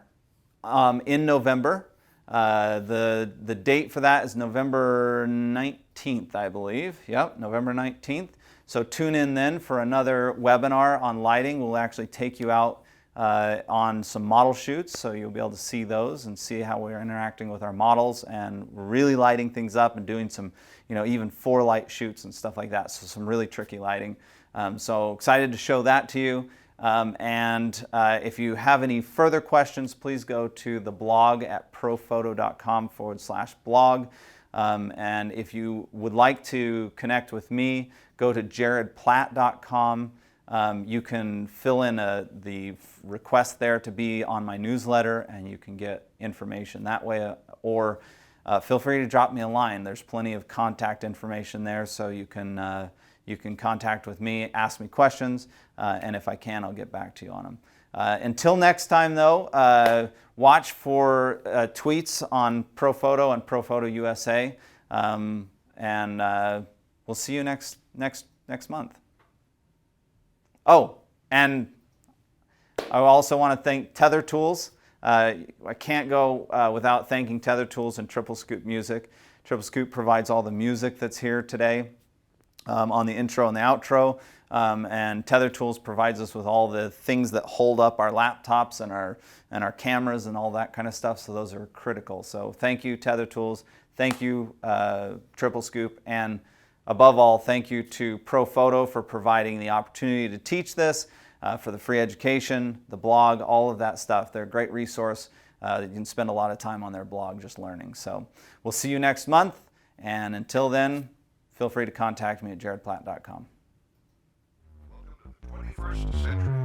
in November. The date for that is November 19th, I believe. Yep, November 19th. So tune in then for another webinar on lighting. We'll actually take you out on some model shoots, so you'll be able to see those and see how we're interacting with our models, and really lighting things up and doing some, even 4-light shoots and stuff like that. So some really tricky lighting. So excited to show that to you. And if you have any further questions, please go to the blog at profoto.com/blog. And if you would like to connect with me, go to jaredplatt.com. You can fill in the request there to be on my newsletter, and you can get information that way, or feel free to drop me a line. There's plenty of contact information there, so you can contact with me, ask me questions, and if I can, I'll get back to you on them. Until next time, though, watch for tweets on Profoto and Profoto USA, and we'll see you next month. Oh, and I also want to thank Tether Tools. I can't go without thanking Tether Tools and Triple Scoop Music. Triple Scoop provides all the music that's here today on the intro and the outro, and Tether Tools provides us with all the things that hold up our laptops and our cameras and all that kind of stuff. So those are critical. So thank you, Tether Tools. Thank you, Triple Scoop, and above all, thank you to Profoto for providing the opportunity to teach this, for the free education, the blog, all of that stuff. They're a great resource. You can spend a lot of time on their blog just learning. So we'll see you next month, and until then, feel free to contact me at jaredplatt.com. Welcome to the 21st century.